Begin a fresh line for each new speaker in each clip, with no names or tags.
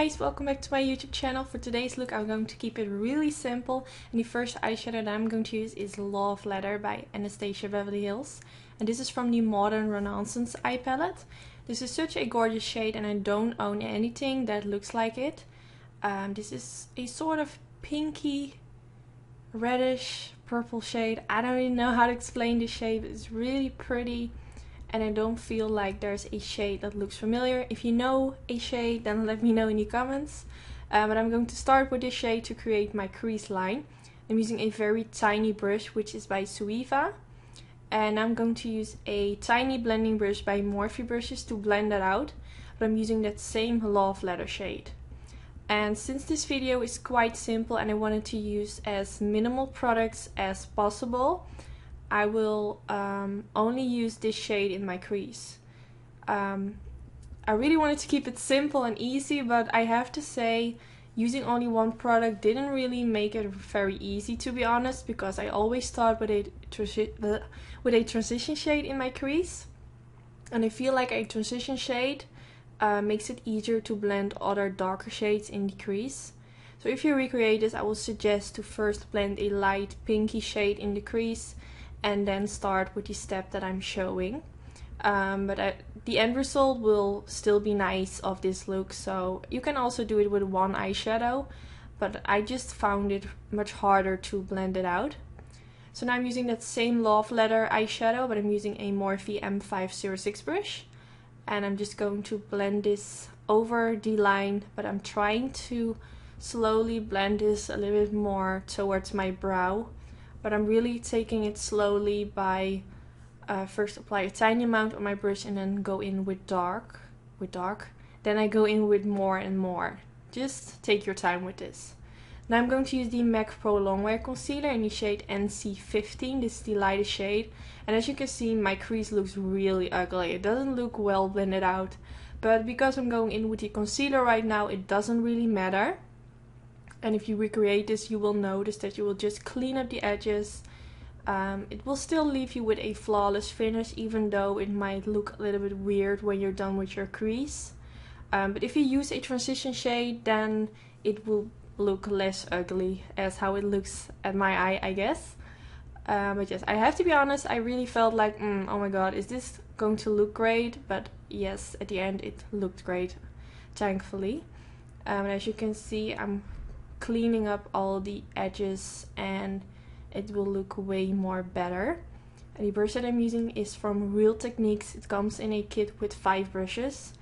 guys, welcome back to my YouTube channel. For today's look I'm going to keep it really simple, and the first eyeshadow that I'm going to use is Love Letter by Anastasia Beverly Hills, and this is from the Modern Renaissance eye palette. This is such a gorgeous shade and I don't own anything that looks like it. This is a sort of pinky reddish purple shade. I don't really know how to explain this shade, but it's really pretty. And I don't feel like there's a shade that looks familiar. If you know a shade, then let me know in the comments. But I'm going to start with this shade to create my crease line. I'm using a very tiny brush, which is by Jouer. And I'm going to use a tiny blending brush by Morphe brushes to blend that out. But I'm using that same Love Letter shade. And since this video is quite simple and I wanted to use as minimal products as possible, I will only use this shade in my crease. I really wanted to keep it simple and easy, but I have to say using only one product didn't really make it very easy, to be honest, because I always start with a transition shade in my crease. And I feel like a transition shade makes it easier to blend other darker shades in the crease. So if you recreate this, I will suggest to first blend a light pinky shade in the crease and then start with the step that I'm showing. But the end result will still be nice of this look, so you can also do it with one eyeshadow, but I just found it much harder to blend it out. So now I'm using that same Love Letter eyeshadow, but I'm using a Morphe M506 brush, and I'm just going to blend this over the line, but I'm trying to slowly blend this a little bit more towards my brow. But I'm really taking it slowly by first apply a tiny amount on my brush and then go in with dark. Then I go in with more and more. Just take your time with this. Now I'm going to use the MAC Pro Longwear Concealer in the shade NC15. This is the lightest shade. And as you can see, my crease looks really ugly. It doesn't look well blended out. But because I'm going in with the concealer right now, it doesn't really matter. And if you recreate this, you will notice that you will just clean up the edges. It will still leave you with a flawless finish, even though it might look a little bit weird when you're done with your crease. But if you use a transition shade, then it will look less ugly as how it looks at my eye, I guess. But yes, I have to be honest, I really felt like, oh my god, is this going to look great? But yes, at the end it looked great, thankfully. As you can see, I'm cleaning up all the edges and it will look way more better. And the brush that I'm using is from Real Techniques. It comes in a kit with 5 brushes,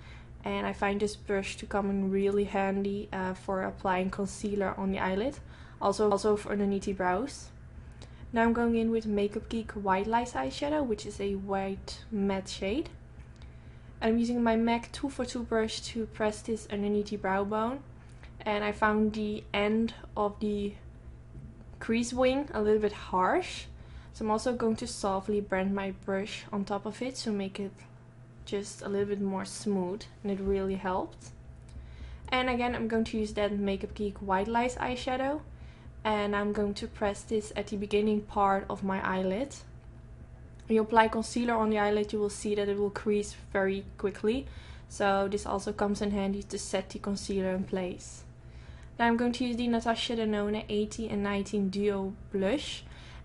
and I find this brush to come in really handy for applying concealer on the eyelid, also for underneath the brows. Now I'm going in with Makeup Geek White Lies eyeshadow, which is a white matte shade. I'm using my MAC 242 brush to press this underneath the brow bone. And I found the end of the crease wing a little bit harsh. So I'm also going to softly blend my brush on top of it to make it just a little bit more smooth. And it really helped. And again, I'm going to use that Makeup Geek White Lies eyeshadow. And I'm going to press this at the beginning part of my eyelid. When you apply concealer on the eyelid, you will see that it will crease very quickly. So this also comes in handy to set the concealer in place. Now I'm going to use the Natasha Denona 18 and 19 Duo Blush.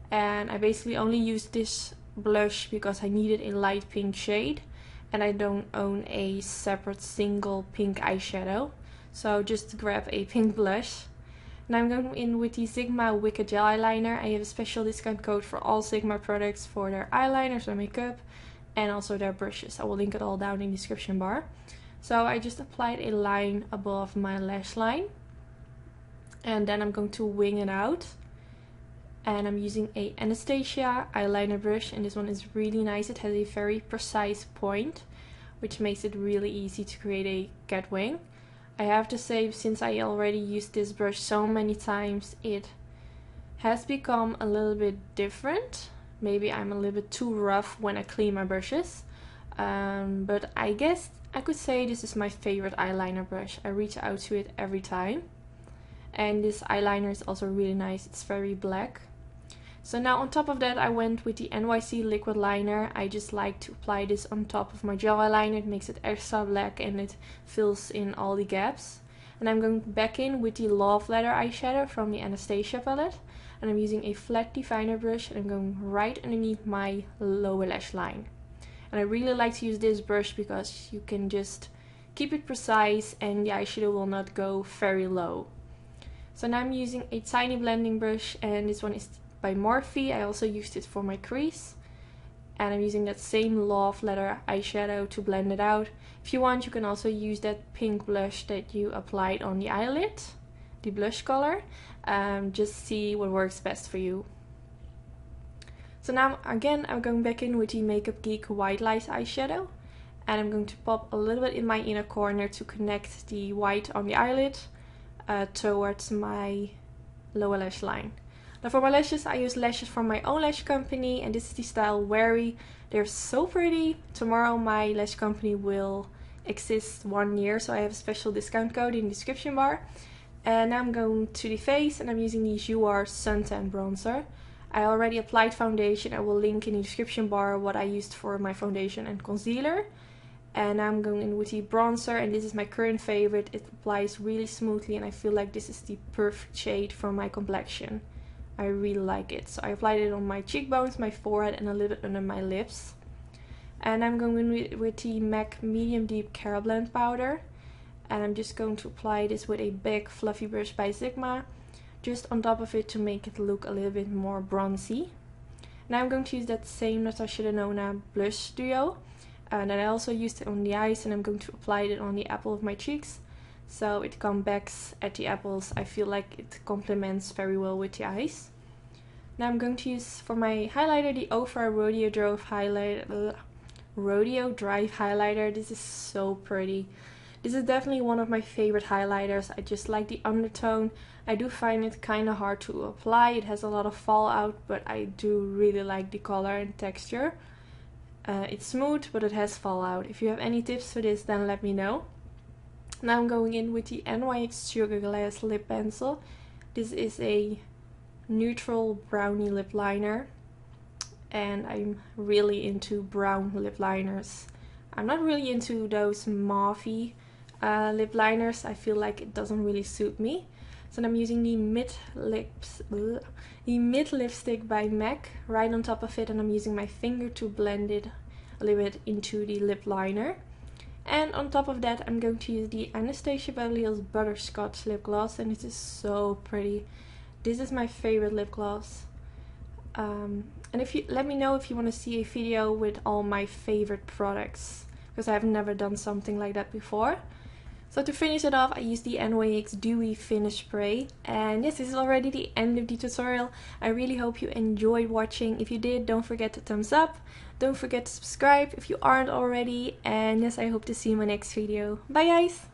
And I basically only used this blush because I needed a light pink shade. And I don't own a separate single pink eyeshadow. So just grab a pink blush. Now I'm going in with the Sigma Wicked Gel Eyeliner. I have a special discount code for all Sigma products for their eyeliners, their makeup, and also their brushes. I will link it all down in the description bar. So I just applied a line above my lash line. And then I'm going to wing it out. And I'm using a Anastasia eyeliner brush. And this one is really nice. It has a very precise point, which makes it really easy to create a cat wing. I have to say, since I already used this brush so many times, it has become a little bit different. Maybe I'm a little bit too rough when I clean my brushes. But I guess I could say this is my favorite eyeliner brush. I reach out to it every time. And this eyeliner is also really nice. It's very black. So now on top of that, I went with the NYC liquid liner. I just like to apply this on top of my gel eyeliner. It makes it extra black and it fills in all the gaps. And I'm going back in with the Love Letter eyeshadow from the Anastasia palette. And I'm using a flat definer brush and I'm going right underneath my lower lash line. And I really like to use this brush because you can just keep it precise and the eyeshadow will not go very low. So now I'm using a tiny blending brush, and this one is by Morphe. I also used it for my crease. And I'm using that same Love Letter eyeshadow to blend it out. If you want, you can also use that pink blush that you applied on the eyelid, the blush color. Just see what works best for you. So now again, I'm going back in with the Makeup Geek White Lies eyeshadow. And I'm going to pop a little bit in my inner corner to connect the white on the eyelid towards my lower lash line. Now for my lashes, I use lashes from my own lash company, and this is the style Wary. They're so pretty. Tomorrow my lash company will exist 1 year, so I have a special discount code in the description bar. And now I'm going to the face, and I'm using the Jouer Suntan Bronzer. I already applied foundation. I will link in the description bar what I used for my foundation and concealer. And I'm going in with the bronzer, and this is my current favorite. It applies really smoothly and I feel like this is the perfect shade for my complexion. I really like it. So I applied it on my cheekbones, my forehead and a little bit under my lips. And I'm going in with the MAC Medium Deep Cara Blend powder. And I'm just going to apply this with a big fluffy brush by Sigma, just on top of it to make it look a little bit more bronzy. Now I'm going to use that same Natasha Denona blush duo. And then I also used it on the eyes, and I'm going to apply it on the apple of my cheeks. So it compacts at the apples. I feel like it complements very well with the eyes. Now I'm going to use for my highlighter the Ofra Rodeo Drive highlighter. This is so pretty. This is definitely one of my favorite highlighters. I just like the undertone. I do find it kind of hard to apply. It has a lot of fallout, but I do really like the color and texture. It's smooth, but it has fallout. If you have any tips for this, then let me know. Now I'm going in with the NYX Sugar Glass Lip Pencil. This is a neutral brownie lip liner. And I'm really into brown lip liners. I'm not really into those mauvey lip liners. I feel like it doesn't really suit me. So I'm using the Mid Lipstick by MAC right on top of it, and I'm using my finger to blend it a little bit into the lip liner. And on top of that, I'm going to use the Anastasia Beverly Hills Butterscotch lip gloss, and it is so pretty. This is my favorite lip gloss. And if you let me know if you want to see a video with all my favorite products, because I've never done something like that before. So to finish it off, I used the NYX Dewy Finish Spray. And yes, this is already the end of the tutorial. I really hope you enjoyed watching. If you did, don't forget to thumbs up. Don't forget to subscribe if you aren't already. And yes, I hope to see you in my next video. Bye guys!